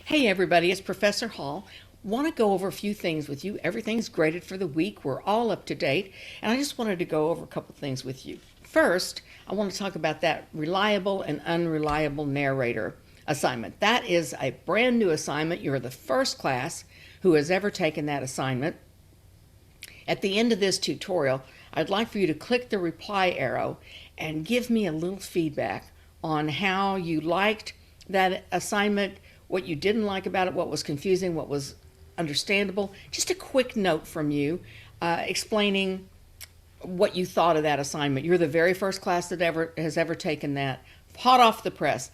Hey everybody, it's Professor Hall. Want to go over a few things with you. Everything's graded for the week. We're all up to date. And I just wanted to go over a couple things with you. First, I want to talk about that reliable and unreliable narrator assignment. That is a brand new assignment. You're the first class who has ever taken that assignment. At the end of this tutorial, I'd like for you to click the reply arrow and give me a little feedback on how you liked that assignment, what you didn't like about it, what was confusing, what was understandable. Just a quick note from you explaining what you thought of that assignment. You're the very first class that has ever taken that, hot off the press.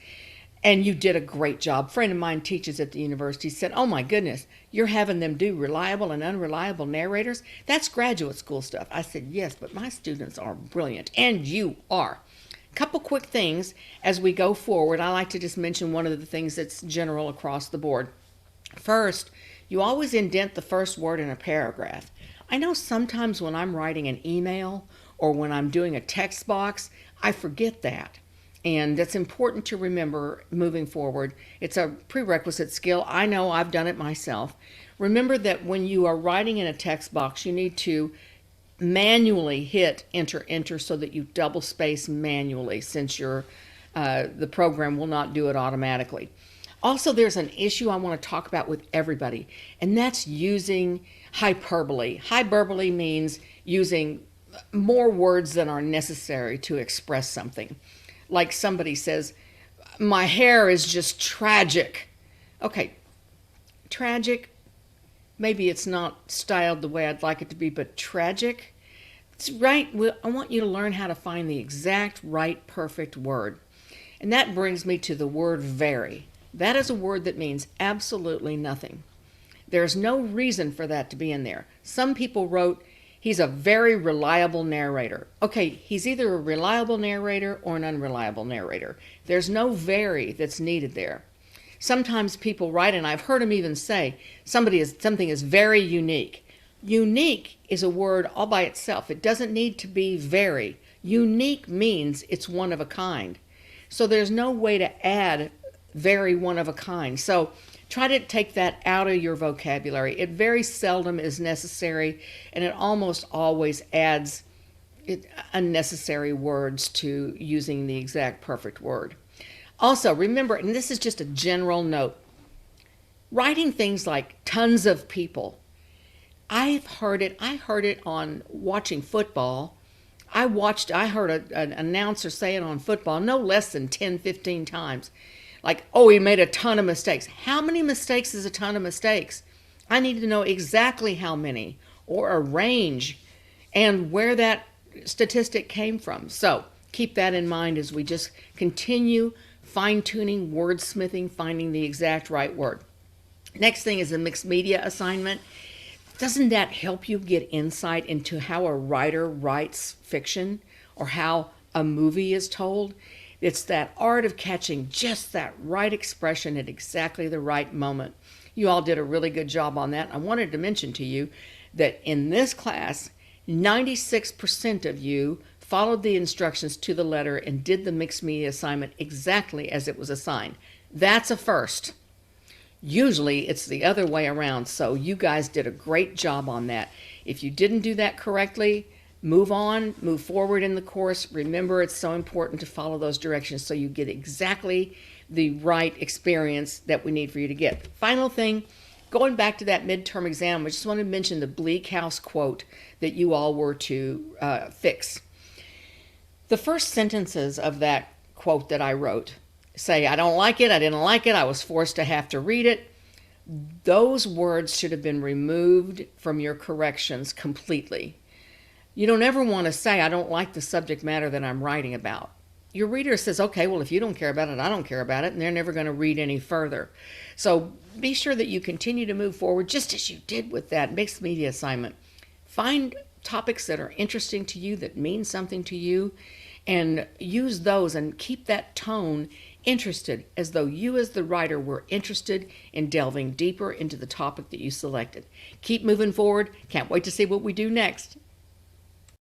And you did a great job. A friend of mine teaches at the university, said, oh my goodness, you're having them do reliable and unreliable narrators? That's graduate school stuff. I said, yes, but my students are brilliant, and you are. Couple quick things as we go forward. I like to just mention one of the things that's general across the board. First, you always indent the first word in a paragraph. I know sometimes when I'm writing an email or when I'm doing a text box, I forget that. And that's important to remember moving forward. It's a prerequisite skill. I know I've done it myself. Remember that when you are writing in a text box, you need to manually hit enter so that you double space manually, since the program will not do it automatically. Also, there's an issue I want to talk about with everybody, and that's using hyperbole. Hyperbole means using more words than are necessary to express something. Like somebody says, my hair is just tragic. Okay, tragic, maybe it's not styled the way I'd like it to be, but tragic, it's right. I want you to learn how to find the exact right perfect word. And that brings me to the word very. That is a word that means absolutely nothing. There's no reason for that to be in there. Some people wrote, he's a very reliable narrator. Okay, he's either a reliable narrator or an unreliable narrator. There's no very that's needed there. Sometimes people write, and I've heard them even say, something is very unique. Unique is a word all by itself. It doesn't need to be very. Unique means it's one of a kind. So there's no way to add very one of a kind. So try to take that out of your vocabulary. It very seldom is necessary, and it almost always adds unnecessary words to using the exact perfect word. Also, remember, and this is just a general note, writing things like tons of people. I heard it on watching football. I heard an announcer say it on football no less than 10, 15 times. Like, oh, he made a ton of mistakes. How many mistakes is a ton of mistakes? I need to know exactly how many, or a range, and where that statistic came from. So keep that in mind as we just continue fine-tuning, wordsmithing, finding the exact right word. Next thing is a mixed media assignment. Doesn't that help you get insight into how a writer writes fiction or how a movie is told? It's that art of catching just that right expression at exactly the right moment. You all did a really good job on that. I wanted to mention to you that in this class, 96% of you followed the instructions to the letter and did the mixed media assignment exactly as it was assigned. That's a first. Usually it's the other way around, so you guys did a great job on that. If you didn't do that correctly, move on, move forward in the course. Remember, it's so important to follow those directions so you get exactly the right experience that we need for you to get. Final thing, going back to that midterm exam, I just want to mention the Bleak House quote that you all were to fix. The first sentences of that quote that I wrote say, I don't like it, I didn't like it, I was forced to have to read it. Those words should have been removed from your corrections completely. You don't ever want to say, I don't like the subject matter that I'm writing about. Your reader says, okay, well, if you don't care about it, I don't care about it, and they're never going to read any further. So be sure that you continue to move forward just as you did with that mixed media assignment. Find topics that are interesting to you, that mean something to you, and use those and keep that tone interested, as though you as the writer were interested in delving deeper into the topic that you selected. Keep moving forward. Can't wait to see what we do next.